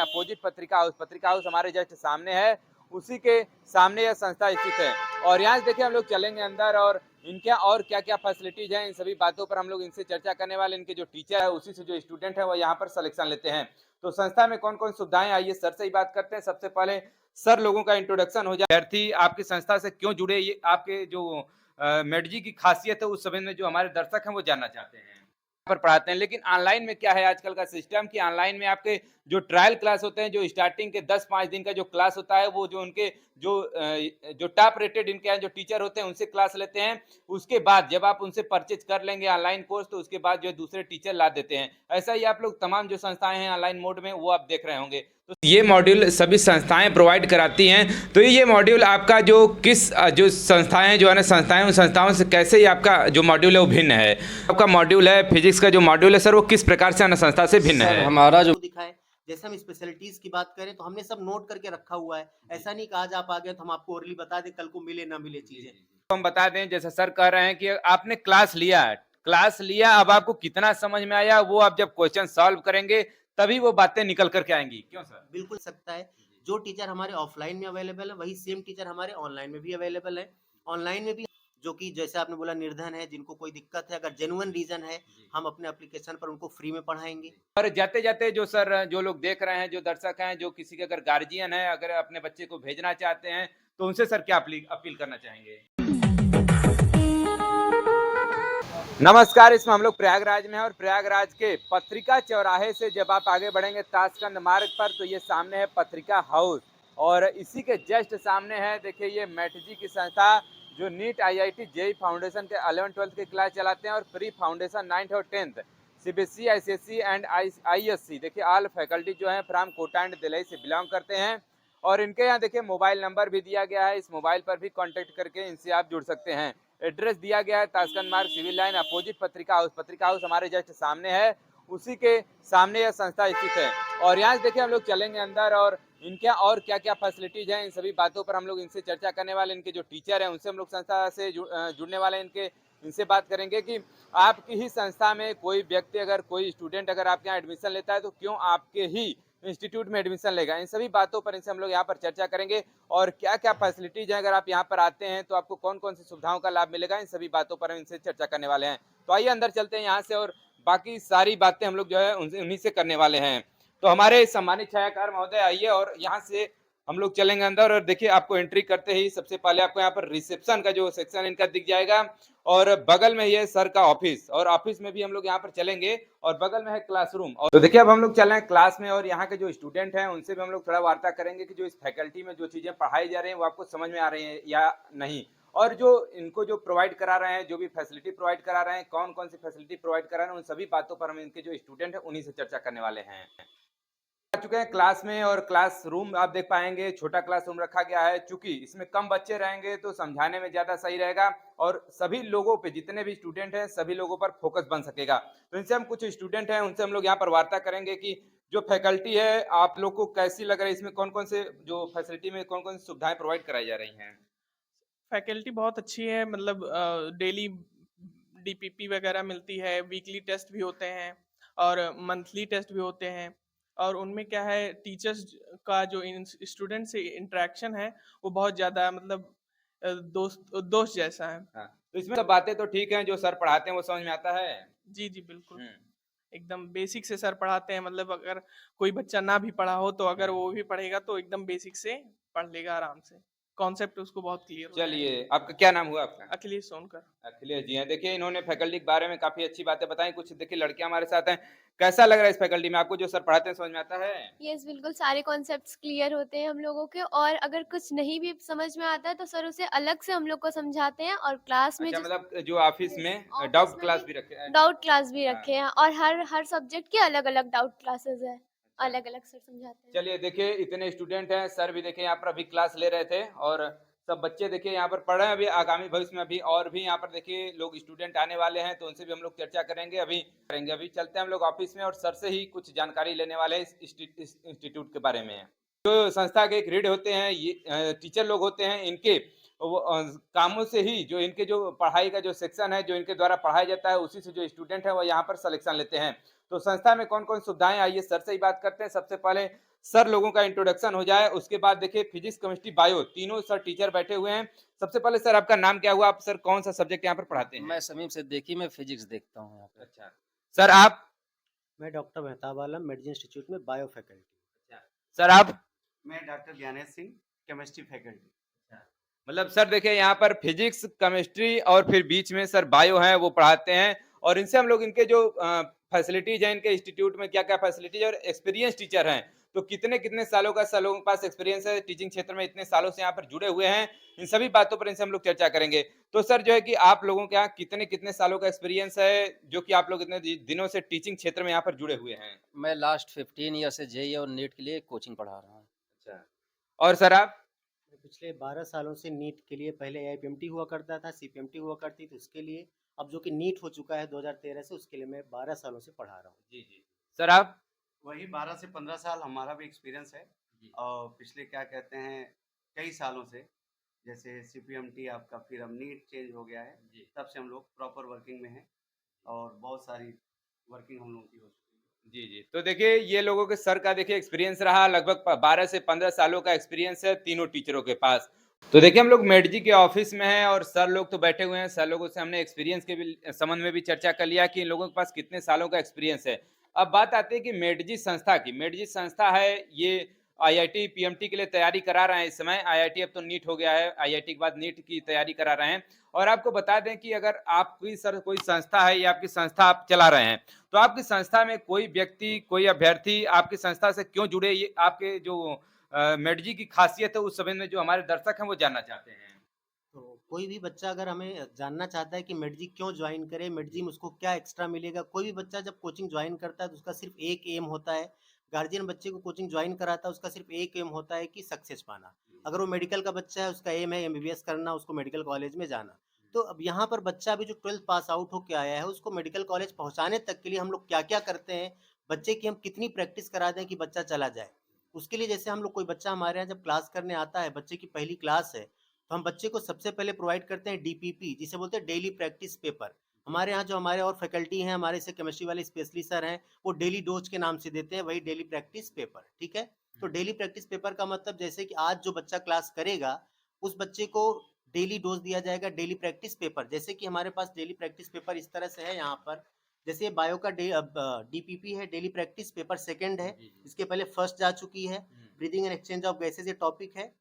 Opposite पत्रिका house हमारे just सामने है। उसी के सामने यह संस्था स्थित है और यहाँ से देखिए हम लोग चलेंगे अंदर और इनके और क्या क्या फैसिलिटीज हैं इन सभी बातों पर हम लोग इनसे चर्चा करने वाले। इनके जो टीचर है उसी से जो स्टूडेंट है वो यहाँ पर सिलेक्शन लेते हैं। तो संस्था में कौन कौन सुविधाएं, आइए सर से ही बात करते हैं। सबसे पहले सर लोगों का इंट्रोडक्शन हो जाए, विद्यार्थी आपकी संस्था से क्यों जुड़े, ये आपके जो मेडजी की खासियत है उस संबंध में जो हमारे दर्शक हैं वो जानना चाहते हैं। पर पढ़ाते हैं, लेकिन ऑनलाइन में क्या है आजकल का सिस्टम कि ऑनलाइन में आपके जो ट्रायल क्लास होते हैं, जो स्टार्टिंग के 10-5 दिन का जो क्लास होता है वो जो उनके जो टॉप रेटेड इनके यहाँ जो टीचर होते हैं उनसे क्लास लेते हैं। उसके बाद जब आप उनसे परचेज कर लेंगे ऑनलाइन कोर्स तो उसके बाद जो दूसरे टीचर ला देते हैं। ऐसा ही आप लोग तमाम जो संस्थाएं हैं ऑनलाइन मोड में वो आप देख रहे होंगे। तो ये मॉड्यूल सभी संस्थाएं प्रोवाइड कराती हैं। तो ये मॉड्यूल आपका जो किस जो संस्थाएं जो है ना संस्थाएं उन संस्थाओं से कैसे ही आपका जो मॉड्यूल है वो भिन्न है। आपका मॉड्यूल है फिजिक्स का जो मॉड्यूल है सर वो किस प्रकार से अन्य संस्था से भिन्न है? हमारा जो दिखाए, जैसे हम स्पेशलिटीज की बात करें तो हमने सब नोट करके रखा हुआ है। ऐसा नहीं कि आज आप आ गए तो हम आपको ओरली बता दें, कल को मिले ना मिले चीजें। तो हम बता दें, जैसे सर कह रहे हैं कि आपने क्लास लिया, अब आपको कितना समझ में आया वो आप जब क्वेश्चन सॉल्व करेंगे तभी वो बातें निकल करके आएंगी। क्यों सर? बिल्कुल सकता है। जो टीचर हमारे ऑफलाइन में अवेलेबल है वही सेम टीचर हमारे ऑनलाइन में भी अवेलेबल है। ऑनलाइन में भी जो कि जैसे आपने बोला निर्धन है, जिनको कोई दिक्कत है, अगर जेन्युइन रीजन है, हम अपने एप्लीकेशन पर उनको फ्री में पढ़ाएंगे। और जाते जाते जो सर जो लोग देख रहे हैं, जो दर्शक हैं, जो किसी के अगर गार्जियन है, अगर अपने बच्चे को भेजना चाहते हैं तो उनसे सर क्या अपील करना चाहेंगे? नमस्कार, इसमें हम लोग प्रयागराज में हैं और प्रयागराज के पत्रिका चौराहे से जब आप आगे बढ़ेंगे ताशकंद मार्ग पर तो ये सामने है पत्रिका हाउस और इसी के जस्ट सामने है देखिए ये मेटजी की संस्था जो नीट आईआईटी जेई फाउंडेशन के 11-12 के क्लास चलाते हैं और प्री फाउंडेशन 9th और 10th CBSE ICSE and ISC देखिए ऑल फैकल्टी जो है फ्रॉम कोटा एंड दिल्ली से बिलोंग करते हैं। और इनके यहाँ देखिए मोबाइल नंबर भी दिया गया है, इस मोबाइल पर भी कांटेक्ट करके इनसे आप जुड़ सकते हैं। एड्रेस दिया गया है ताशकंद मार्ग सिविल लाइन अपोजिट पत्रिका हाउस हमारे जस्ट सामने है। उसी के सामने यह संस्था स्थित है और यहाँ से देखिए हम लोग चलेंगे अंदर और इनके और क्या क्या फैसिलिटीज हैं इन सभी बातों पर हम लोग इनसे चर्चा करने वाले। इनके जो टीचर हैं उनसे हम लोग संस्था से जुड़ने वाले हैं, इनसे बात करेंगे कि आपकी ही संस्था में कोई व्यक्ति अगर कोई स्टूडेंट अगर आपके यहाँ एडमिशन लेता है तो क्यों आपके ही इंस्टीट्यूट में एडमिशन लेगा। इन सभी बातों पर इनसे हम लोग यहाँ पर चर्चा करेंगे और क्या क्या फैसिलिटीज हैं, अगर आप यहाँ पर आते हैं तो आपको कौन कौन सी सुविधाओं का लाभ मिलेगा, इन सभी बातों पर हम इनसे चर्चा करने वाले हैं। तो आइए अंदर चलते हैं यहाँ से और बाकी सारी बातें हम लोग जो है उन्हीं से करने वाले हैं। तो हमारे सम्मानित छायाकार महोदय आइए और यहाँ से हम लोग चलेंगे अंदर और देखिए आपको एंट्री करते ही सबसे पहले आपको यहाँ पर रिसेप्शन का जो सेक्शन इनका दिख जाएगा और बगल में ये सर का ऑफिस और ऑफिस में भी हम लोग यहाँ पर चलेंगे और बगल में है क्लासरूम। और तो देखिए अब हम लोग चल रहे हैं क्लास में और यहाँ के जो स्टूडेंट हैं उनसे भी हम लोग थोड़ा वार्ता करेंगे कि जो इस फैकल्टी में जो चीजें पढ़ाई जा रही हैं वो आपको समझ में आ रही हैं या नहीं, और जो इनको जो प्रोवाइड करा रहे हैं, जो भी फैसिलिटी प्रोवाइड करा रहे हैं, कौन कौन सी फैसिलिटी प्रोवाइड करा रहे हैं, उन सभी बातों पर हम इनके जो स्टूडेंट है उन्हीं से चर्चा करने वाले हैं। आ चुके हैं क्लास में और क्लास रूम आप देख पाएंगे छोटा क्लास रूम रखा गया है, चूंकि इसमें कम बच्चे रहेंगे तो समझाने में ज्यादा सही रहेगा और सभी लोगों पे जितने भी स्टूडेंट हैं सभी लोगों पर फोकस बन सकेगा। तो इनसे हम कुछ स्टूडेंट हैं उनसे हम लोग यहाँ पर वार्ता करेंगे कि जो फैकल्टी है आप लोग को कैसी लग रही है, इसमें कौन कौन से जो फैसिलिटी में कौन कौन सी सुविधाएं प्रोवाइड कराई जा रही हैं। फैकल्टी बहुत अच्छी है, मतलब डेली डीपीपी वगैरह मिलती है, वीकली टेस्ट भी होते हैं और मंथली टेस्ट भी होते हैं। और उनमें क्या है, टीचर्स का जो स्टूडेंट से इंटरेक्शन है वो बहुत ज़्यादा, मतलब दोस्त दोस्त जैसा है। हाँ, तो इसमें सब बातें तो ठीक हैं, जो सर पढ़ाते हैं वो समझ में आता है। जी जी बिल्कुल, एकदम बेसिक से सर पढ़ाते हैं। मतलब अगर कोई बच्चा ना भी पढ़ा हो तो अगर वो भी पढ़ेगा तो एकदम बेसिक से पढ़ लेगा आराम से, कॉन्सेप्ट उसको बहुत क्लियर होता है। चलिए आपका क्या नाम हुआ आपका? अखिलेश सोनकर। अखिलेश जी हैं। देखिए इन्होंने फैकल्टी के बारे में काफी अच्छी बातें बताई। कुछ देखिए लड़कियां हमारे साथ हैं, कैसा लग रहा है इस फैकल्टी में आपको? जो सर पढ़ाते हैं समझ में आता है? यस, बिल्कुल सारे कॉन्सेप्ट्स क्लियर होते हैं हम लोगों के, और अगर कुछ नहीं भी समझ में आता है तो सर उसे अलग से हम लोग को समझाते हैं। और क्लास में अच्छा, जो मतलब जो ऑफिस में ऑफिस डाउट में क्लास भी रखे हैं? डाउट क्लास भी हाँ। रखे हैं और हर सब्जेक्ट के अलग अलग डाउट क्लासेस है, अलग अलग सर समझाते हैं। चलिए देखिए इतने स्टूडेंट हैं, सर भी देखिए यहाँ पर अभी क्लास ले रहे थे और सब बच्चे देखिए यहाँ पर पढ़ रहे हैं। अभी आगामी भविष्य में अभी और भी यहाँ पर देखिए लोग स्टूडेंट आने वाले हैं तो उनसे भी हम लोग चर्चा करेंगे। अभी चलते हैं हम लोग ऑफिस में और सर से ही कुछ जानकारी लेने वाले हैं इस इंस्टीट्यूट के बारे में। जो संस्था के एक रीड होते हैं, ये टीचर लोग होते हैं, इनके वो कामों से ही जो इनके जो पढ़ाई का जो सेक्शन है जो इनके द्वारा पढ़ाया जाता है उसी से जो स्टूडेंट है वो यहाँ पर सिलेक्शन लेते हैं। तो संस्था में कौन कौन सुविधाएं, आइए सर से ही बात करते हैं। सबसे पहले सर लोगों का इंट्रोडक्शन हो जाए, उसके बाद देखिए फिजिक्स, केमिस्ट्री, बायो तीनों सर टीचर बैठे हुए हैं। सबसे पहले सर आपका नाम क्या हुआ? आप सर कौन सा सब्जेक्ट यहाँ पर पढ़ाते हैं? मैं समीम सिद्दीकी, मैं फिजिक्स देखता हूँ यहाँ पे। अच्छा। सर आप? मैं doctor Mehtab Alam, medicine institute में बायो फैकल्टी। सर आप? मैं doctor Gyanesh Singh, chemistry faculty. मतलब सर देखिए यहाँ पर फिजिक्स, केमिस्ट्री और फिर बीच में सर बायो है वो पढ़ाते हैं, और इनसे हम लोग इनके जो फैसिलिटीज हैं, इनके इंस्टीट्यूट में क्या-क्या फैसिलिटीज और एक्सपीरियंस टीचर हैं, तो कितने-कितने सालों का सर लोगों के पास एक्सपीरियंस है टीचिंग क्षेत्र में, इतने सालों से यहाँ पर जुड़े हुए हैं, इन सभी बातों पर इनसे हम लोग चर्चा करेंगे। तो सर जो है कि आप लोगों के यहाँ कितने-कितने सालों का एक्सपीरियंस है, जो कि आप लोग इतने दिनों से टीचिंग क्षेत्र में यहाँ पर जुड़े हुए हैं? मैं लास्ट 15 ईयर से जेईई और नीट के लिए कोचिंग पढ़ा रहा हूँ। अच्छा। और सर आप? मैं पिछले 12 सालों से नीट के लिए, पहले एआईपीएमटी हुआ करता था, सीपीएमटी हुआ करती थी उसके लिए, अब जो कि नीट हो चुका है 2013 से, उसके लिए मैं 12 सालों से पढ़ा रहा हूँ। जी। सर आप? वही 12 से 15 साल हमारा भी एक्सपीरियंस है। और पिछले क्या कहते हैं कई सालों से, जैसे सीपीएमटी आपका, फिर अब नीट चेंज हो गया है, तब से हम लोग प्रॉपर वर्किंग में हैं और बहुत सारी वर्किंग हम लोगों की हो चुकी है। जी। तो देखिए ये लोगों के सर का देखिए एक्सपीरियंस रहा, लगभग 12 से 15 सालों का एक्सपीरियंस है तीनों टीचरों के पास। तो देखिए हम लोग मेडजी के ऑफिस में हैं और सर लोग तो बैठे हुए हैं। सर लोगों से हमने एक्सपीरियंस के भी संबंध में भी चर्चा कर लिया कि इन लोगों के पास कितने सालों का एक्सपीरियंस है। अब बात आती है कि मेडजी संस्था की। मेडजी संस्था है, ये आईआईटी, पीएमटी के लिए तैयारी करा रहे हैं इस समय। आईआईटी अब तो नीट हो गया है, आईआईटी के बाद नीट की तैयारी करा रहे हैं। और आपको बता दें कि अगर आपकी सर कोई संस्था है या आपकी संस्था आप चला रहे हैं, तो आपकी संस्था में कोई व्यक्ति, कोई अभ्यर्थी आपकी संस्था से क्यों जुड़े, ये आपके जो मेडजी की खासियत है उस संबंध में जो हमारे दर्शक हैं वो जानना चाहते हैं। तो कोई भी बच्चा अगर हमें जानना चाहता है कि मेडजी क्यों ज्वाइन करे, मेडजी में उसको क्या एक्स्ट्रा मिलेगा, कोई भी बच्चा जब कोचिंग ज्वाइन करता है तो उसका सिर्फ एक एम होता है, गार्जियन बच्चे को कोचिंग ज्वाइन कराता है, उसका सिर्फ एक एम होता है कि सक्सेस पाना। अगर वो मेडिकल का बच्चा है, उसका एम है एमबीबीएस करना, उसको मेडिकल कॉलेज में जाना। तो अब यहाँ पर बच्चा अभी जो 12th पास आउट होकर आया है, उसको मेडिकल कॉलेज पहुँचाने तक के लिए हम लोग क्या क्या करते हैं, बच्चे की हम कितनी प्रैक्टिस करा दें कि बच्चा चला जाए। उसके लिए जैसे हम लोग, कोई बच्चा हमारे यहाँ जब क्लास करने आता है, बच्चे की पहली क्लास है, तो हम बच्चे को सबसे पहले प्रोवाइड करते हैं डीपीपी, जिसे बोलते हैं डेली प्रैक्टिस पेपर। हमारे यहाँ जो हमारे और फैकल्टी हैं, हमारे से केमिस्ट्री वाले स्पेशलिस्ट सर हैं, वो डेली डोज के नाम से देते हैं, वही डेली प्रैक्टिस पेपर। ठीक है, तो डेली प्रैक्टिस पेपर का मतलब जैसे कि आज जो बच्चा क्लास करेगा, उस बच्चे को डेली डोज दिया जाएगा, डेली प्रैक्टिस पेपर। जैसे कि हमारे पास डेली प्रैक्टिस पेपर इस तरह से है यहाँ पर, जैसे बायो का डीपीपी है, डेली प्रैक्टिस पेपर सेकंड है, इसके पहले फर्स्ट जा चुकी है, breathing and exchange of gases ये टॉपिक है,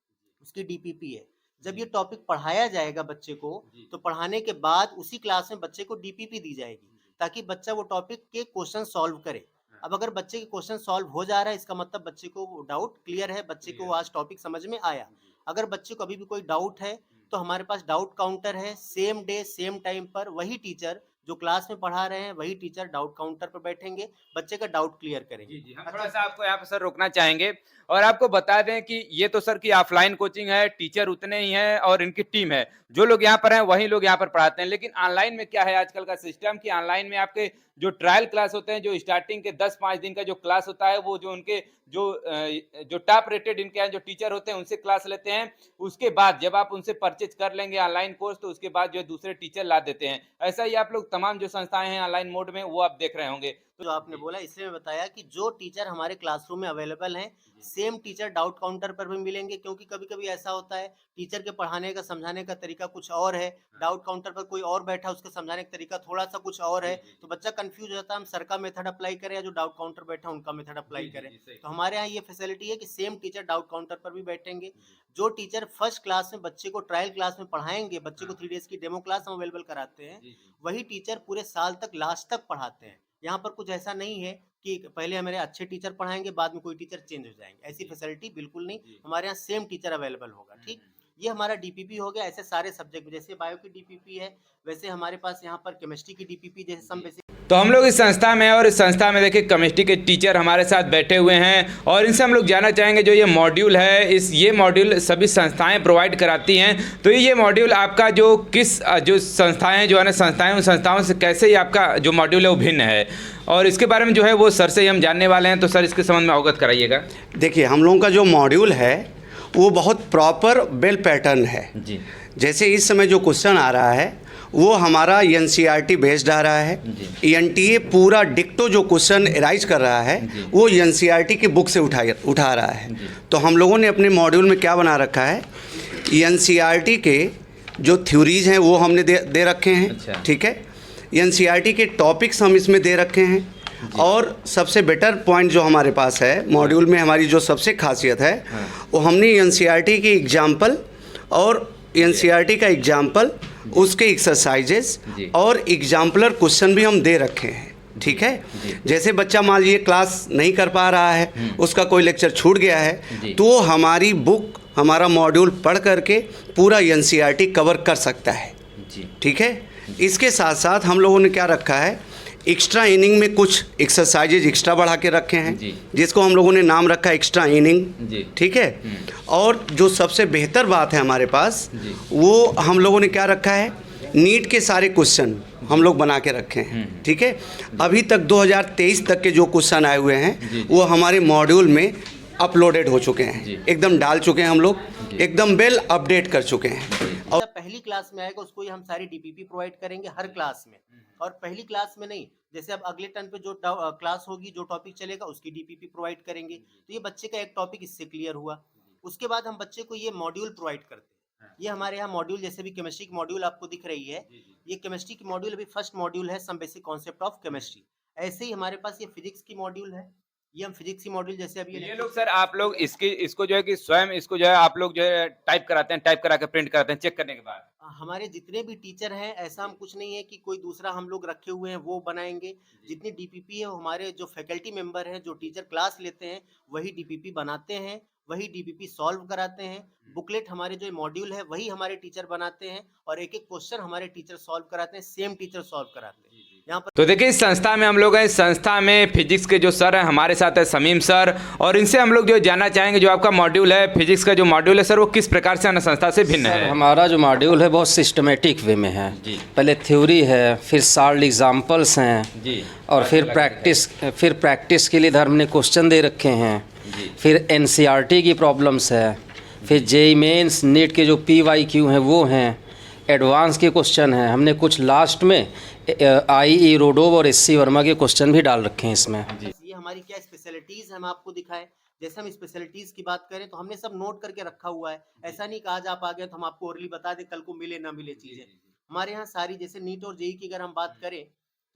उसकी डीपीपी है। जब ये टॉपिक पढ़ाया जाएगा बच्चे को, तो पढ़ाने के बाद उसी क्लास में बच्चे को डीपीपी दी जाएगी, ताकि बच्चा वो टॉपिक के क्वेश्चन सॉल्व करे। अब अगर बच्चे के क्वेश्चन सॉल्व हो जा रहा है, इसका मतलब बच्चे को डाउट क्लियर है, बच्चे को आज टॉपिक समझ में आया। अगर बच्चे को अभी भी कोई डाउट है, तो हमारे पास डाउट काउंटर है, सेम डे सेम टाइम पर वही टीचर जो क्लास में पढ़ा रहे हैं, वही टीचर डाउट काउंटर पर बैठेंगे, बच्चे का डाउट क्लियर करेंगे। जी। हम थोड़ा सा आपको यहाँ पे सर रोकना चाहेंगे और आपको बता दें कि ये तो सर की ऑफलाइन कोचिंग है, टीचर उतने ही हैं और इनकी टीम है, जो लोग यहाँ पर हैं वही लोग यहाँ पर पढ़ाते हैं। लेकिन ऑनलाइन में क्या है आजकल का सिस्टम कि ऑनलाइन में आपके जो ट्रायल क्लास होते हैं, जो स्टार्टिंग के 10-5 दिन का जो क्लास होता है, वो जो उनके जो टॉप रेटेड इनके यहाँ जो टीचर होते हैं उनसे क्लास लेते हैं। उसके बाद जब आप उनसे परचेज कर लेंगे ऑनलाइन कोर्स, तो उसके बाद जो है दूसरे टीचर ला देते हैं। ऐसा ही आप लोग तमाम जो संस्थाएं हैं ऑनलाइन मोड में, वो आप देख रहे होंगे। जो आपने बोला, इसलिए मैं बताया कि जो टीचर हमारे क्लासरूम में अवेलेबल हैं, सेम टीचर डाउट काउंटर पर भी मिलेंगे, क्योंकि कभी-कभी ऐसा होता है टीचर के पढ़ाने का, समझाने का तरीका कुछ और है, डाउट काउंटर पर कोई और बैठा, उसका समझाने का तरीका थोड़ा सा कुछ और है, तो बच्चा कंफ्यूज हो जाता है, हम सर का मेथड अप्लाई करें या जो डाउट काउंटर बैठा उनका मेथड अप्लाई करें। तो हमारे यहाँ ये फैसिलिटी है कि सेम टीचर डाउट काउंटर पर भी बैठेंगे। जो टीचर फर्स्ट क्लास में बच्चे को ट्रायल क्लास में पढ़ाएंगे, बच्चे को 3 डेज की डेमो क्लास हम अवेलेबल कराते हैं, वही टीचर पूरे साल तक लास्ट तक पढ़ाते हैं। यहाँ पर कुछ ऐसा नहीं है कि पहले हमारे अच्छे टीचर पढ़ाएंगे, बाद में कोई टीचर चेंज हो जाएंगे, ऐसी फैसिलिटी बिल्कुल नहीं। हमारे यहाँ सेम टीचर अवेलेबल होगा। ठीक, ये हमारा डीपीपी हो गया। ऐसे सारे सब्जेक्ट, जैसे बायो की डीपीपी है, वैसे हमारे पास यहाँ पर केमिस्ट्री की डीपीपी, जैसे सम बेसिक। तो हम लोग इस संस्था में और इस संस्था में देखिए केमिस्ट्री के टीचर हमारे साथ बैठे हुए हैं और इनसे हम लोग जानना चाहेंगे जो ये मॉड्यूल है, ये मॉड्यूल सभी संस्थाएं प्रोवाइड कराती हैं। तो ये मॉड्यूल आपका जो जो संस्थाएं जो है ना, संस्थाएं, उन संस्थाओं से कैसे ही आपका जो मॉड्यूल है वो भिन्न है, और इसके बारे में जो है वो सर से ही हम जानने वाले हैं। तो सर इसके संबंध में अवगत कराइएगा। देखिए, हम लोगों का जो मॉड्यूल है वो बहुत प्रॉपर बेल पैटर्न है। जी। जैसे इस समय जो क्वेश्चन आ रहा है वो हमारा एनसीईआरटी बेस्ड आ रहा है। एनटीए पूरा डिक्टो जो क्वेश्चन एराइज कर रहा है वो एनसीईआरटी की बुक से उठा रहा है। तो हम लोगों ने अपने मॉड्यूल में क्या बना रखा है, एनसीईआरटी के जो थ्योरीज हैं वो हमने दे रखे हैं। अच्छा। ठीक है, एनसीईआरटी के टॉपिक्स हम इसमें दे रखे हैं। और सबसे बेटर पॉइंट जो हमारे पास है मॉड्यूल में, हमारी जो सबसे खासियत है वो हमने एनसीईआरटी की एग्जाम्पल और एनसीईआरटी का एग्जाम्पल, उसके एक्सरसाइजेस और एग्जाम्पलर क्वेश्चन भी हम दे रखे हैं। ठीक है, जैसे बच्चा मान लीजिए क्लास नहीं कर पा रहा है, उसका कोई लेक्चर छूट गया है, तो हमारी बुक, हमारा मॉड्यूल पढ़ करके पूरा एनसीईआरटी कवर कर सकता है। ठीक है, इसके साथ साथ हम लोगों ने क्या रखा है, एक्स्ट्रा इनिंग में कुछ एक्सरसाइजेज एक्स्ट्रा बढ़ा के रखे हैं, जिसको हम लोगों ने नाम रखा है एक्स्ट्रा इनिंग। ठीक है, और जो सबसे बेहतर बात है हमारे पास, वो हम लोगों ने क्या रखा है, नीट के सारे क्वेश्चन हम लोग बना के रखे हैं। ठीक है, अभी तक 2023 तक के जो क्वेश्चन आए हुए हैं वो हमारे मॉड्यूल में अपलोडेड हो चुके हैं, एकदम डाल चुके हैं हम लोग, एकदम वेल अपडेट कर चुके हैं। और पहली क्लास में आएगा उसको ही हम सारी डीपीपी प्रोवाइड करेंगे हर क्लास में, और पहली क्लास में नहीं, जैसे अब अगले टर्न पे जो क्लास होगी, जो टॉपिक चलेगा उसकी डीपीपी प्रोवाइड करेंगे। तो ये बच्चे का एक टॉपिक इससे क्लियर हुआ। उसके बाद हम बच्चे को ये मॉड्यूल प्रोवाइड करते हैं। ये हमारे यहाँ मॉड्यूल, जैसे भी केमिस्ट्री की मॉड्यूल आपको दिख रही है, ये केमिस्ट्री की मॉड्यूल अभी फर्स्ट मॉड्यूल है, some basic concept of chemistry. ऐसे ही हमारे पास ये फिजिक्स की मॉड्यूल है, ये हम फिजिक्स की मॉड्यूल जैसे अभी ये लोग सर, आप लोग इसको जो है कि स्वयं इसको जो है आप लोग जो है टाइप कराते हैं, टाइप करा के प्रिंट कराते हैं चेक करने के बाद? हमारे जितने भी टीचर हैं, ऐसा हम कुछ नहीं है कि कोई दूसरा हम लोग रखे हुए हैं वो बनाएंगे। जितनी डीपीपी है, हमारे जो फैकल्टी मेंबर हैं, जो टीचर क्लास लेते हैं, वही डीपीपी बनाते हैं, वही डीपीपी सॉल्व कराते हैं। बुकलेट हमारे जो मॉड्यूल है वही हमारे टीचर बनाते हैं, और एक एक क्वेश्चन हमारे टीचर सॉल्व कराते हैं, सेम टीचर सॉल्व कराते हैं। यहाँ पर तो देखिए, इस संस्था में हम लोग हैं, इस संस्था में फिजिक्स के जो सर हैं हमारे साथ है समीम सर, और इनसे हम लोग जो जानना चाहेंगे, जो आपका मॉड्यूल है फिजिक्स का जो मॉड्यूल है सर, वो किस प्रकार से अन्य संस्था से भिन्न है? हमारा जो मॉड्यूल है बहुत सिस्टमेटिक वे में है। पहले थ्योरी है, फिर साल्ड एग्जाम्पल्स हैं, और फिर प्रैक्टिस के लिए इधर हमने क्वेश्चन दे रखे हैं, फिर एनसीईआरटी की प्रॉब्लम्स है, फिर जेईई मेंस नीट के जो पीवाईक्यू हैं वो हैं, एडवांस के क्वेश्चन हैं, हमने कुछ लास्ट में आईई रोडोव और एससी वर्मा के क्वेश्चन भी डाल रखे हैं इसमें। ये हमारी क्या स्पेशलिटीज हम आपको दिखाएं। जैसे हम स्पेशलिटीज की बात करें तो हमने सब नोट करके रखा हुआ है। ऐसा नहीं कि आज आप आ गए तो हम आपको ओरली बता दें, कल को मिले ना मिले चीजें। हमारे यहाँ सारी, जैसे नीट और जेईई की अगर हम बात करें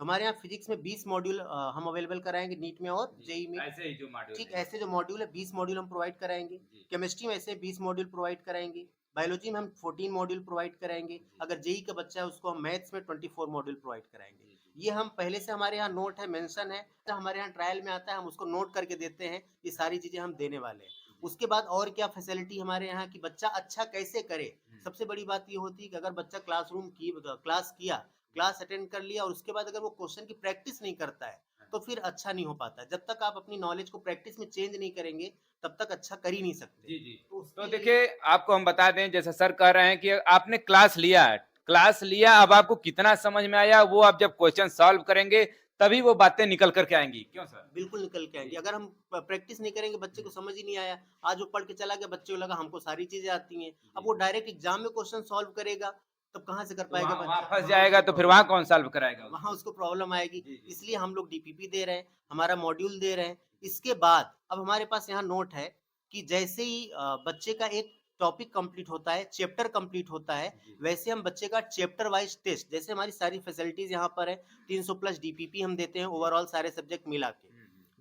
तो हमारे यहाँ फिजिक्स में 20 मॉड्यूल हम अवेलेबल कराएंगे, नीट में और जेईई में। ऐसे ही जो मॉड्यूल, ठीक, ऐसे जो मॉड्यूल है 20 मॉड्यूल हम प्रोवाइड कराएंगे। केमिस्ट्री में ऐसे 20 मॉड्यूल प्रोवाइड कराएंगे। बायोलॉजी में हम 14 मॉड्यूल प्रोवाइड कराएंगे। अगर जेईई का बच्चा है उसको हम मैथ्स में 24 मॉड्यूल प्रोवाइड कराएंगे। ये हम पहले से हमारे यहाँ नोट है, मेंशन है, तो हमारे यहाँ ट्रायल में आता है, हम उसको नोट करके देते हैं। ये सारी चीजें हम देने वाले हैं। उसके बाद और क्या फैसिलिटी हमारे यहाँ की, बच्चा अच्छा कैसे करे। सबसे बड़ी बात ये होती है कि अगर बच्चा क्लास अटेंड कर लिया और उसके बाद अगर वो क्वेश्चन की प्रैक्टिस नहीं करता है तो फिर अच्छा नहीं हो पाता। जब तक आप अपनी नॉलेज को प्रैक्टिस में चेंज नहीं करेंगे तब तक अच्छा कर ही नहीं सकते। जी। तो देखिए, आपको हम बता दें, जैसे सर कह रहे हैं कि आपने क्लास लिया, अब आपको कितना समझ में आया, वो आप जब क्वेश्चन सॉल्व करेंगे तभी वो बातें निकल करके आएंगी। क्यों सर? बिल्कुल निकल के आएंगी। अगर हम प्रैक्टिस नहीं करेंगे, बच्चे को समझ ही नहीं आया, आज वो पढ़ के चला गया, बच्चे को लगा हमको सारी चीजें आती हैं, अब वो डायरेक्ट एग्जाम में क्वेश्चन सॉल्व करेगा तब कहाँ से कर पाएगा बच्चा? वहाँ फंस जाएगा, तो फिर वहाँ कौन सॉल्व कराएगा? वहाँ उसको प्रॉब्लम आएगी। इसलिए हम लोग डीपीपी दे रहे हैं, हमारा मॉड्यूल दे रहे हैं। इसके बाद अब हमारे पास यहाँ नोट है कि जैसे ही बच्चे का एक टॉपिक कंप्लीट होता है, चैप्टर कंप्लीट होता है, वैसे हम बच्चे का चैप्टर वाइज टेस्ट, जैसे हमारी सारी फैसिलिटीज यहाँ पर है, 300 प्लस डीपीपी हम देते हैं ओवरऑल सारे सब्जेक्ट मिला के।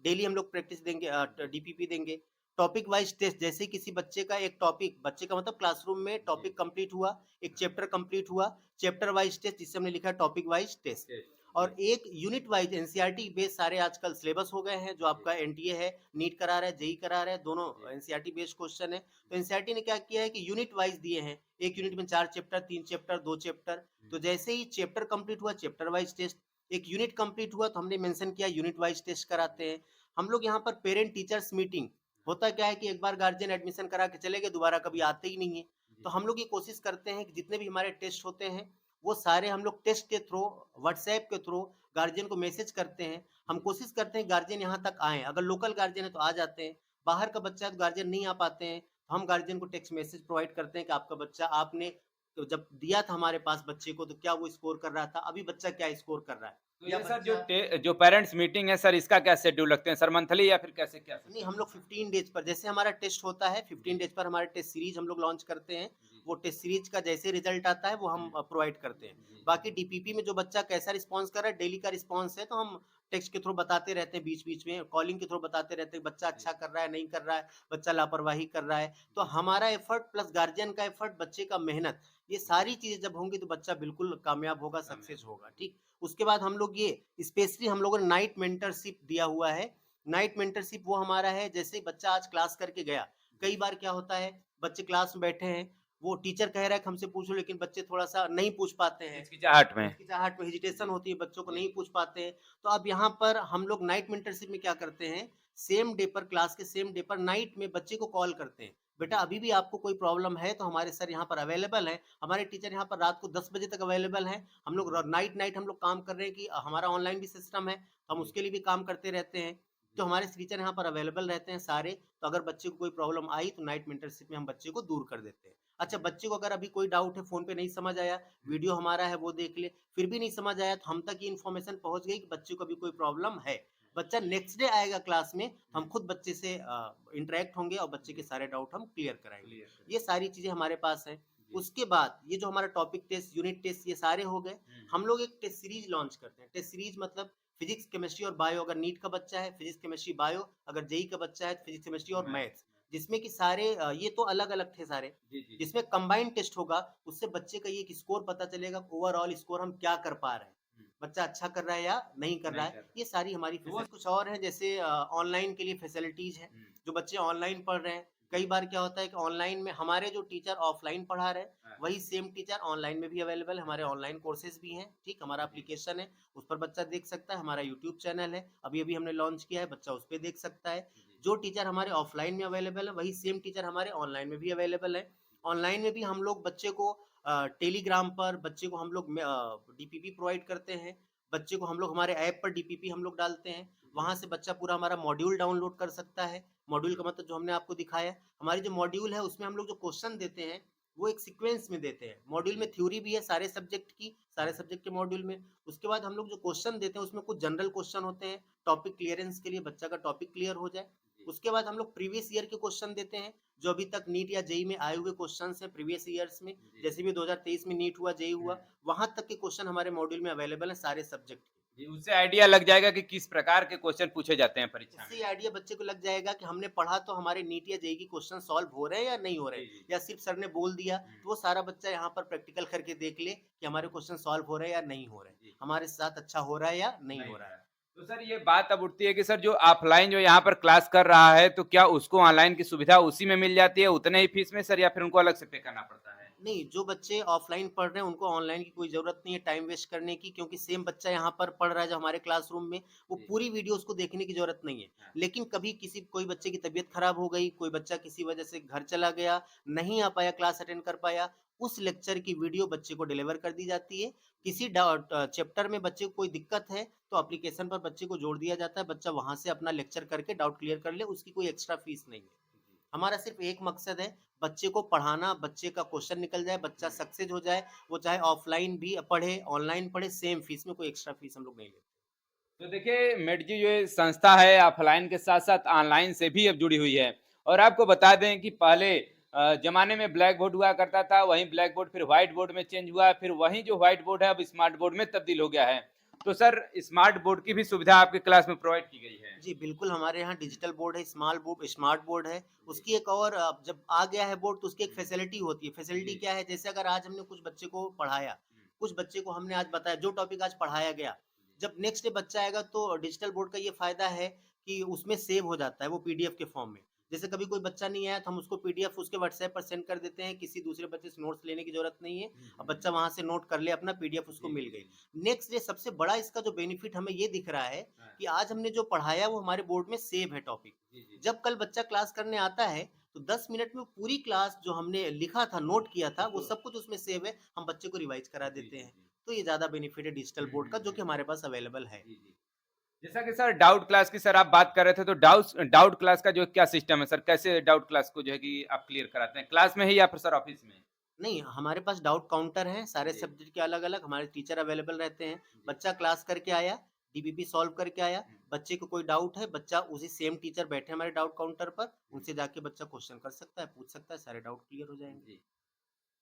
डेली हम लोग प्रैक्टिस देंगे, डीपीपी देंगे। टॉपिक वाइज टेस्ट, जैसे किसी बच्चे का एक टॉपिक, बच्चे का मतलब क्लासरूम में टॉपिक कंप्लीट हुआ, एक चैप्टर कंप्लीट हुआ, चैप्टर वाइज टेस्ट जिससे हमने लिखा है टॉपिक वाइज टेस्ट। और एक यूनिट वाइज एनसीईआरटी बेस्ड सारे आजकल सिलेबस हो गए हैं, जो आपका एनटीए है, नीट करा रहा है, जेईई करा रहा है, दोनों एनसीईआरटी बेस्ड क्वेश्चन है। तो एनसीईआरटी ने क्या किया है कि यूनिट वाइज दिए हैं, एक यूनिट में 4 चैप्टर, 3 चैप्टर, 2 चैप्टर। तो जैसे ही चैप्टर कंप्लीट हुआ, चैप्टर वाइज टेस्ट, एक यूनिट कंप्लीट हुआ तो हमने मेंशन किया यूनिट वाइज टेस्ट कराते हैं। हम लोग यहाँ पर पेरेंट टीचर्स मीटिंग, होता क्या है कि एक बार गार्जियन एडमिशन करा के चले गए, दोबारा कभी आते ही नहीं है। तो हम लोग ये कोशिश करते हैं कि जितने भी हमारे टेस्ट होते हैं वो सारे हम लोग टेस्ट के थ्रू, व्हाट्सएप के थ्रू गार्जियन को मैसेज करते हैं। हम कोशिश करते हैं गार्जियन यहाँ तक आए, अगर लोकल गार्जियन है तो आ जाते हैं, बाहर का बच्चा है तो गार्जियन नहीं आ पाते हैं, तो हम गार्जियन को टेक्स्ट मैसेज प्रोवाइड करते हैं कि आपका बच्चा, आपने तो जब दिया था हमारे पास बच्चे को तो क्या वो स्कोर कर रहा था, अभी बच्चा क्या स्कोर कर रहा है। तो या ये सर बच्चा जो पेरेंट्स मीटिंग है सर, इसका क्या शेड्यूल रखते हैं सर, मंथली या फिर कैसे क्या नहीं, हम लोग 15 डेज पर, जैसे हमारा टेस्ट होता है 15 डेज पर हमारे टेस्ट सीरीज हम लोग लॉन्च करते हैं। वो टेस्ट सीरीज का जैसे रिजल्ट आता है वो हम प्रोवाइड करते हैं। बाकी डीपीपी में जो बच्चा कैसा रिस्पॉन्स कर रहा है, डेली का रिस्पॉन्स है, तो हम टेक्स्ट के थ्रू बताते रहते हैं, बीच बीच में कॉलिंग के थ्रू बताते रहते हैं बच्चा अच्छा कर रहा है नहीं कर रहा है, बच्चा लापरवाही कर रहा है। तो हमारा एफर्ट प्लस गार्जियन का एफर्ट, बच्चे का मेहनत, ये सारी चीजें जब होंगी तो बच्चा बिल्कुल कामयाब होगा, सक्सेस होगा। ठीक, उसके बाद हम लोग ये स्पेशली हम लोगों ने नाइट मेंटरशिप दिया हुआ है। नाइट मेंटरशिप वो हमारा है, जैसे बच्चा आज क्लास करके गया, कई बार क्या होता है बच्चे क्लास में बैठे हैं, वो टीचर कह रहा है कि हमसे पूछो, लेकिन बच्चे थोड़ा सा नहीं पूछ पाते हैं, हिचकिचाहट में? हिचकिचाहट में हेजिटेशन होती है, बच्चों को नहीं पूछ पाते हैं। तो अब यहाँ पर हम लोग नाइट मेंटरशिप में क्या करते हैं, सेम डे पर, क्लास के सेम डे पर नाइट में बच्चे को कॉल करते हैं, बेटा अभी भी आपको कोई प्रॉब्लम है तो हमारे सर यहाँ पर अवेलेबल है, हमारे टीचर यहाँ पर रात को 10 बजे तक अवेलेबल हैं। हम लोग नाइट हम लोग काम कर रहे हैं कि हमारा ऑनलाइन भी सिस्टम है, हम उसके लिए भी काम करते रहते हैं। तो हमारे टीचर यहाँ पर अवेलेबल रहते हैं सारे, तो अगर बच्चे को कोई प्रॉब्लम आई तो नाइट मेंटरशिप में हम बच्चे को दूर कर देते हैं। अच्छा, बच्चे को अगर अभी कोई डाउट है, फोन पे नहीं समझ आया, वीडियो हमारा है वो देख ले, फिर भी नहीं समझ आया तो हम तक ये इन्फॉर्मेशन पहुंच गई कि बच्चे को अभी कोई प्रॉब्लम है, बच्चा नेक्स्ट डे आएगा क्लास में, हम खुद बच्चे से इंटरेक्ट होंगे और बच्चे के सारे डाउट हम क्लियर कराएंगे। ये सारी चीजें हमारे पास है। उसके बाद ये जो हमारा टॉपिक टेस्ट, यूनिट टेस्ट, ये सारे हो गए। हम लोग एक टेस्ट सीरीज लॉन्च करते हैं। टेस्ट सीरीज मतलब फिजिक्स, केमिस्ट्री और बायो, अगर नीट का बच्चा है फिजिक्स केमिस्ट्री बायो, अगर जेई का बच्चा है फिजिक्स केमिस्ट्री और मैथ्स, जिसमें कि सारे ये तो अलग अलग थे सारे, जिसमें कंबाइंड टेस्ट होगा, उससे बच्चे का ये स्कोर पता चलेगा, ओवरऑल स्कोर हम क्या कर पा रहे हैं, बच्चा अच्छा कर रहा है या नहीं कर रहा है। ये सारी हमारी कुछ और है, जैसे ऑनलाइन के लिए फैसिलिटीज है, जो बच्चे ऑनलाइन पढ़ रहे हैं, कई बार क्या होता है कि ऑनलाइन में हमारे जो टीचर ऑफलाइन पढ़ा रहे हैं वही सेम टीचर ऑनलाइन में भी अवेलेबल है, हमारे ऑनलाइन कोर्सेज भी हैं। ठीक, हमारा एप्लीकेशन है, उस पर बच्चा देख सकता है, हमारा यूट्यूब चैनल है, अभी अभी हमने लॉन्च किया है, बच्चा उस पर देख सकता है। जो टीचर हमारे ऑफलाइन में अवेलेबल है वही सेम टीचर हमारे ऑनलाइन में भी अवेलेबल है। ऑनलाइन में भी हम लोग बच्चे को टेलीग्राम पर बच्चे को हम लोग डीपीपी प्रोवाइड करते हैं, बच्चे को हम लोग हमारे ऐप पर डीपीपी हम लोग डालते हैं, वहां से बच्चा पूरा हमारा मॉड्यूल डाउनलोड कर सकता है। मॉड्यूल का मतलब जो हमने आपको दिखाया, हमारी जो मॉड्यूल है उसमें हम लोग जो क्वेश्चन देते हैं वो एक सीक्वेंस में देते हैं। मॉड्यूल में थ्योरी भी है सारे सब्जेक्ट की, सारे सब्जेक्ट के मॉड्यूल में। उसके बाद हम लोग जो क्वेश्चन देते हैं उसमें कुछ जनरल क्वेश्चन होते हैं, टॉपिक क्लियरेंस के लिए, बच्चा का टॉपिक क्लियर हो जाए। उसके बाद हम लोग प्रीवियस ईयर के क्वेश्चन देते हैं, जो अभी तक नीट या जेई में आए हुए क्वेश्चन हैं प्रीवियस ईयर्स में, जैसे भी 2023 में नीट हुआ, जेई हुआ, वहां तक के क्वेश्चन हमारे मॉड्यूल में अवेलेबल है सारे सब्जेक्ट। जी, उससे आइडिया लग जाएगा कि किस प्रकार के क्वेश्चन पूछे जाते हैं परीक्षा में। इससे आइडिया बच्चे को लग जाएगा कि हमने पढ़ा तो हमारे नीट या जेई की क्वेश्चन सॉल्व हो रहे हैं या नहीं हो रहे हैं, या सिर्फ सर ने बोल दिया, तो वो सारा बच्चा यहाँ पर प्रैक्टिकल करके देख ले कि हमारे क्वेश्चन सॉल्व हो रहे हैं या नहीं हो रहे हैं, हमारे साथ अच्छा हो रहा है या नहीं हो रहा है। तो सर ये बात अब उठती है कि सर जो ऑफलाइन जो यहाँ पर क्लास कर रहा है तो क्या उसको ऑनलाइन की सुविधा उसी में मिल जाती है उतने ही फीस में सर, या फिर उनको अलग से पे करना पड़ता है? नहीं, जो बच्चे ऑफलाइन पढ़ रहे हैं उनको ऑनलाइन की कोई जरूरत नहीं है टाइम वेस्ट करने की, क्योंकि सेम बच्चा यहाँ पर पढ़ रहा है जो हमारे क्लासरूम में, वो पूरी वीडियो उसको देखने की जरूरत नहीं है। लेकिन कभी किसी कोई बच्चे की तबीयत खराब हो गई, कोई बच्चा किसी वजह से घर चला गया, नहीं आ पाया, क्लास अटेंड कर पाया, उस लेक्चर की वीडियो बच्चे को डिलीवर कर दी जाती है। किसी चैप्टर में बच्चे को कोई दिक्कत है तो एप्लीकेशन पर बच्चे को जोड़ दिया जाता है, बच्चा वहां से अपना लेक्चर करके डाउट क्लियर कर ले, उसकी कोई एक्स्ट्रा फीस नहीं है। हमारा सिर्फ एक मकसद है, बच्चे को पढ़ाना, बच्चे का क्वेश्चन निकल जाए, बच्चा सक्सेस हो जाए, वो चाहे ऑफलाइन भी पढ़े ऑनलाइन पढ़े, सेम फीस में, कोई एक्स्ट्रा फीस हम लोग नहीं लेते। तो देखिए मेडजी जो ये संस्था है ऑफलाइन के साथ साथ ऑनलाइन से भी अब जुड़ी हुई है, और आपको बता दें कि पहले जमाने में ब्लैक बोर्ड हुआ करता था, वहीं ब्लैक बोर्ड फिर व्हाइट बोर्ड में चेंज हुआ, फिर वहीं जो व्हाइट बोर्ड है अब स्मार्ट बोर्ड में तब्दील हो गया है। तो सर स्मार्ट बोर्ड की भी सुविधा आपके क्लास में प्रोवाइड की गई है? जी बिल्कुल, हमारे यहाँ डिजिटल बोर्ड है, स्मार्ट बोर्ड है। उसकी एक और जब आ गया है बोर्ड तो उसकी एक फैसिलिटी होती है। फैसिलिटी क्या है, जैसे अगर आज हमने कुछ बच्चे को पढ़ाया, कुछ बच्चे को हमने आज बताया, जो टॉपिक आज पढ़ाया गया, जब नेक्स्ट डे बच्चा आएगा तो डिजिटल बोर्ड का ये फायदा है कि उसमें सेव हो जाता है वो पीडीएफ के फॉर्म में। जैसे कभी कोई बच्चा नहीं आया तो हम उसको पीडीएफ उसके व्हाट्सएप पर सेंड कर देते हैं, किसी दूसरे बच्चे से नोट्स लेने की जरूरत नहीं है, अब बच्चा वहां से नोट कर ले अपना, पीडीएफ उसको मिल गई। नेक्स्ट डे सबसे बड़ा इसका जो बेनिफिट हमें ये दिख रहा है कि आज हमने जो पढ़ाया वो हमारे बोर्ड में सेव है टॉपिक। जब कल बच्चा क्लास करने आता है तो 10 मिनट में पूरी क्लास जो हमने लिखा था, नोट किया था, वो सब कुछ उसमें सेव है, हम बच्चे को रिवाइज करा देते हैं। तो ये ज्यादा बेनिफिट है डिजिटल बोर्ड का, जो कि हमारे पास अवेलेबल है। जैसा कि सर डाउट क्लास की सर आप बात कर रहे थे, तो डाउट क्लास का जो क्या सिस्टम है सर, कैसे डाउट क्लास को जो है कि आप क्लियर कराते हैं, क्लास में ही या फिर सर ऑफिस में? नहीं, हमारे पास डाउट काउंटर है, सारे जी। सब्जेक्ट के अलग-अलग हमारे टीचर अवेलेबल रहते हैं। बच्चा क्लास करके आया, डीबीपी सॉल्व करके आया, बच्चे को कोई डाउट है, बच्चा उसी सेम टीचर बैठे हमारे डाउट काउंटर पर, उनसे जाके बच्चा क्वेश्चन कर सकता है, पूछ सकता है, सारे डाउट क्लियर हो जाएँगे। जी।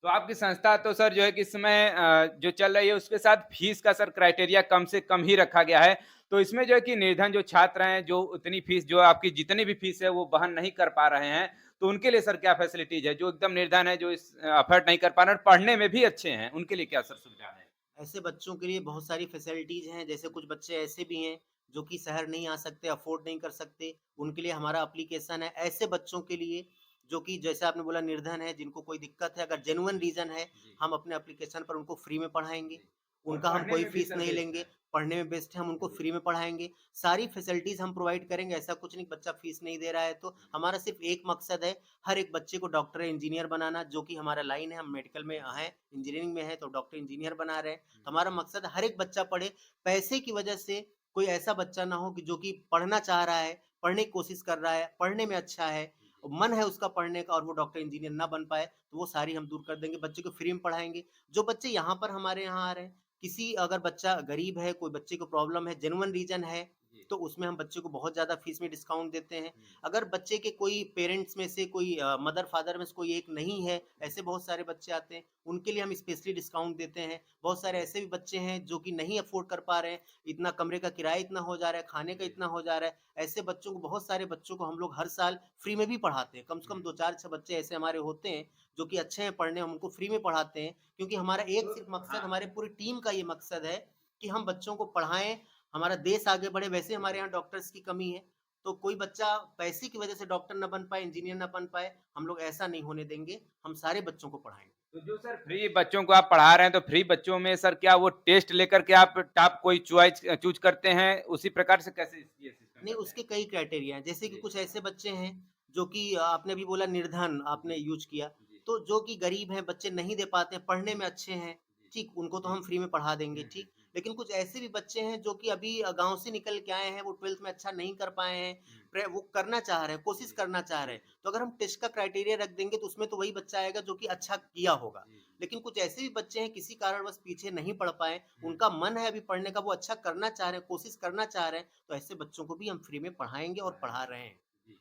तो आपकी संस्था तो सर जो है कि इस समय जो चल रही है उसके साथ फीस का सर क्राइटेरिया कम से कम ही रखा गया है। तो इसमें जो है कि निर्धन जो छात्र हैं, जो उतनी फीस जो आपकी जितनी भी फीस है वो वहन नहीं कर पा रहे हैं, तो उनके लिए सर क्या फैसिलिटीज़ है? जो एकदम निर्धन है, जो इस अफ़ोर्ड नहीं कर पा रहे हैं और पढ़ने में भी अच्छे हैं, उनके लिए क्या सर सुविधा है? ऐसे बच्चों के लिए बहुत सारी फैसिलिटीज़ हैं, जैसे कुछ बच्चे ऐसे भी हैं, जो कि शहर नहीं आ सकते, अफ़ोर्ड नहीं कर सकते, उनके लिए हमारा एप्लीकेशन है। ऐसे बच्चों के लिए, जो कि जैसे आपने बोला निर्धन है, जिनको कोई दिक्कत है, अगर जेन्युइन रीज़न है, जी, हम अपने एप्लीकेशन पर उनको फ्री में पढ़ाएँगे। जी। और उनका हम पढ़ने कोई में भी फ़ीस सर नहीं बेस्ट लेंगे, है। पढ़ने में बेस्ट है, हम उनको जी, फ्री में पढ़ाएँगे। सारी फैसिलिटीज़ हम प्रोवाइड करेंगे, ऐसा कुछ नहीं बच्चा फ़ीस नहीं दे रहा है तो। हमारा सिर्फ़ एक मकसद है, हर एक बच्चे को डॉक्टर या इंजीनियर बनाना, जो कि हमारा लाइन है, हम मेडिकल में हैं, इंजीनियरिंग में हैं, तो डॉक्टर इंजीनियर बना रहे हैं। तो हमारा मकसद हर एक बच्चा पढ़े, पैसे की वजह से कोई ऐसा बच्चा ना हो कि जो कि पढ़ना चाह रहा है, पढ़ने की कोशिश कर रहा है, पढ़ने में अच्छा है, मन है उसका पढ़ने का और वो डॉक्टर इंजीनियर ना बन पाए, तो वो सारी हम दूर कर देंगे, बच्चे को फ्री में पढ़ाएँगे। जो बच्चे यहाँ पर हमारे यहाँ आ रहे हैं, किसी अगर बच्चा गरीब है, कोई बच्चे को प्रॉब्लम है, जेन्युइन रीज़न है, जी। तो उसमें हम बच्चे को बहुत ज़्यादा फीस में डिस्काउंट देते हैं। हुँ, अगर बच्चे के कोई पेरेंट्स में से कोई मदर-फादर में से कोई एक नहीं है, ऐसे बहुत सारे बच्चे आते हैं, उनके लिए हम स्पेशली डिस्काउंट देते हैं। बहुत सारे ऐसे भी बच्चे हैं जो कि नहीं अफ़ोर्ड कर पा रहे हैं, इतना कमरे का किराया इतना हो जा रहा है, खाने का जी। इतना हो जा रहा है। ऐसे बच्चों को बहुत सारे बच्चों को हम लोग हर साल फ्री में भी पढ़ाते हैं। कम से कम हुँ। 2, 4, 6 बच्चे ऐसे हमारे होते हैं, जो कि अच्छे हैं पढ़ने, हम उनको फ्री में पढ़ाते हैं। क्योंकि हमारा एक तो सिर्फ़ मकसद, हाँ। हमारे पूरी टीम का ये मकसद है कि हम बच्चों को पढ़ाएँ, हमारा देश आगे बढ़े। वैसे हमारे यहाँ डॉक्टर्स की कमी है, तो कोई बच्चा पैसे की वजह से डॉक्टर ना बन पाए, इंजीनियर ना बन पाए, हम लोग ऐसा नहीं होने देंगे। हम सारे बच्चों को पढ़ाएँगे। तो जो सर फ्री बच्चों को आप पढ़ा रहे हैं, तो फ्री बच्चों में सर क्या वो टेस्ट लेकर के आप टॉप कोई चूज़ करते हैं, उसी प्रकार से कैसे ये सिस्टम नहीं, करते हैं? उसके कई क्राइटेरिया हैं। जैसे कि जी, कुछ ऐसे बच्चे हैं, जो कि आपने अभी बोला निर्धन आपने जी, यूज़ किया, जी, तो जो कि गरीब हैं, बच्चे नहीं दे पाते हैं, पढ़ने में अच्छे हैं, जी, ठीक, उनको तो जी। हम फ्री में पढ़ा देंगे, हुँ, हुँ, ठीक। हुँ, लेकिन कुछ ऐसे भी बच्चे हैं, जो कि अभी गाँव से निकल के आए हैं, वो 12th में अच्छा नहीं कर पाए हैं, हुँ। वो करना चाह रहे हैं, कोशिश जी, करना चाह रहे जी, हैं। तो अगर हम टेस्ट का क्राइटेरिया रख देंगे, तो उसमें तो वही बच्चा आएगा, जो कि अच्छा किया होगा। जी, जी। लेकिन कुछ ऐसे भी बच्चे हैं, किसी कारणवश पीछे नहीं पढ़ पाए, हुँ, उनका मन है अभी पढ़ने का, वो अच्छा करना चाह रहे हैं, कोशिश करना चाह रहे हैं, तो ऐसे बच्चों को भी हम फ्री में पढ़ाएँगे और पढ़ा रहे हैं। जी।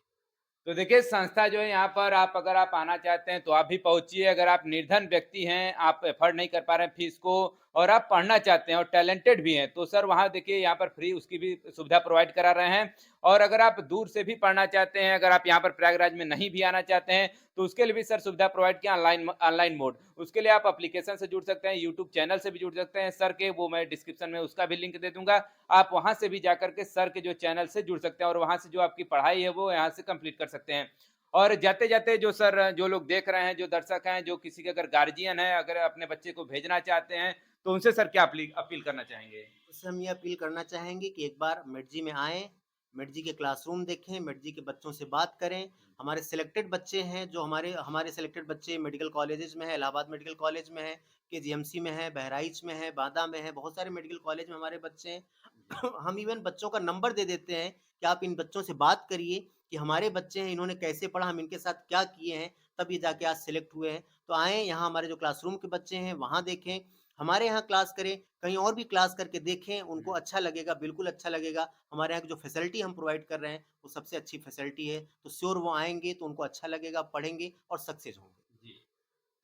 तो देखिए संस्था जो है यहाँ पर आप अगर आप आना चाहते हैं तो आप भी पहुँचिए। अगर आप निर्धन व्यक्ति हैं, आप अफ़ोर्ड नहीं कर पा रहे हैं फ़ीस को और आप पढ़ना चाहते हैं और टैलेंटेड भी हैं, तो सर वहाँ देखिए यहाँ पर फ्री उसकी भी सुविधा प्रोवाइड करा रहे हैं। और अगर आप दूर से भी पढ़ना चाहते हैं, अगर आप यहाँ पर प्रयागराज में नहीं भी आना चाहते हैं, तो उसके लिए भी सर सुविधा प्रोवाइड किया ऑनलाइन ऑनलाइन मोड। उसके लिए आप एप्लीकेशन से जुड़ सकते हैं, यूट्यूब चैनल से भी जुड़ सकते हैं सर के, वो मैं डिस्क्रिप्शन में उसका भी लिंक दे दूँगा। आप वहाँ से भी जाकर के सर के जो चैनल से जुड़ सकते हैं और वहाँ से जो आपकी पढ़ाई है वो यहाँ से कंप्लीट कर सकते हैं। और जाते-जाते जो सर जो लोग देख रहे हैं, जो दर्शक हैं, जो किसी के अगर गार्जियन हैं, अगर अपने बच्चे को भेजना चाहते हैं, तो उनसे सर क्या अपील करना चाहेंगे? उससे हम ये अपील करना चाहेंगे कि एक बार मिर्जी में आएँ, मिर्जी के क्लासरूम देखें, मिर्जी के बच्चों से बात करें। हमारे सिलेक्टेड बच्चे हैं, जो हमारे हमारे सिलेक्टेड बच्चे मेडिकल कॉलेजेस में हैं, इलाहाबाद मेडिकल कॉलेज में हैं, केजीएमसी में हैं, बहराइच में हैं, बांदा में हैं, बहुत सारे मेडिकल कॉलेज में हमारे बच्चे हैं। जी, हम इवन बच्चों का नंबर दे देते हैं कि आप इन बच्चों से बात करिए कि हमारे बच्चे हैं, इन्होंने कैसे पढ़ा, हम इनके साथ क्या किए हैं, तब ये जाके आज सेलेक्ट हुए हैं। तो आएँ, यहाँ हमारे जो क्लासरूम के बच्चे हैं, वहाँ देखें, हमारे यहाँ क्लास करें, कहीं और भी क्लास करके देखें, उनको हुँ। अच्छा लगेगा, बिल्कुल अच्छा लगेगा। हमारे यहाँ की जो फैसिलिटी हम प्रोवाइड कर रहे हैं, वो सबसे अच्छी फैसिलिटी है। तो श्योर वो आएँगे, तो उनको अच्छा लगेगा, पढ़ेंगे और सक्सेस होंगे। जी।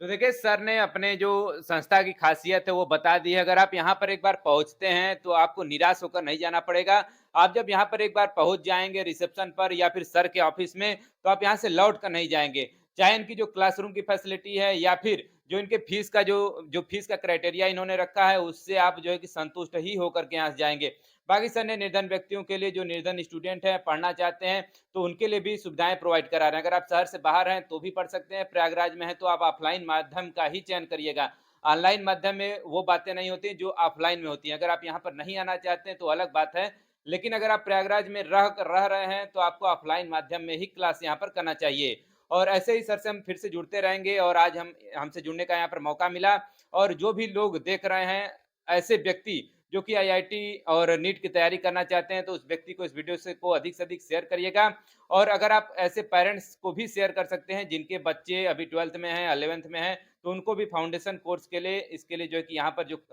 तो देखिए सर ने अपने जो संस्था की खासियत है वो बता दी है। अगर आप यहाँ पर एक बार पहुँचते हैं तो आपको निराश होकर नहीं जाना पड़ेगा। आप जब यहाँ पर एक बार पहुँच जाएँगे रिसेप्शन पर या फिर सर के ऑफ़िस में, तो आप यहाँ से लौट कर नहीं जाएँगे। चाहे इनकी जो क्लासरूम की फैसिलिटी है या फिर जो इनके फ़ीस का जो फ़ीस का क्राइटेरिया इन्होंने रखा है, उससे आप जो है कि संतुष्ट ही होकर के यहाँ से जाएँगे। बाकी सर ने निर्धन व्यक्तियों के लिए, जो निर्धन स्टूडेंट हैं, पढ़ना चाहते हैं, तो उनके लिए भी सुविधाएँ प्रोवाइड करा रहे हैं। अगर आप शहर से बाहर हैं तो भी पढ़ सकते हैं, प्रयागराज में हैं तो आप ऑफ़लाइन माध्यम का ही चयन करिएगा। ऑनलाइन माध्यम में वो बातें नहीं होती जो ऑफ़लाइन में होती हैं। अगर आप यहाँ पर नहीं आना चाहते हैं तो अलग बात है, लेकिन अगर आप प्रयागराज में रह रहे हैं तो आपको ऑफ़लाइन माध्यम में ही क्लास यहाँ पर करना चाहिए। और ऐसे ही सर से हम फिर से जुड़ते रहेंगे और आज हमसे जुड़ने का यहाँ पर मौका मिला और जो भी लोग देख रहे हैं, ऐसे व्यक्ति जो कि आईआईटी और नीट की तैयारी करना चाहते हैं, तो उस व्यक्ति को इस वीडियो को अधिक से अधिक शेयर करिएगा। और अगर आप ऐसे पेरेंट्स को भी शेयर कर सकते हैं जिनके बच्चे अभी 12th में हैं, 11th में हैं, तो उनको भी फाउंडेशन कोर्स के लिए इसके लिए जो है कि यहाँ पर जो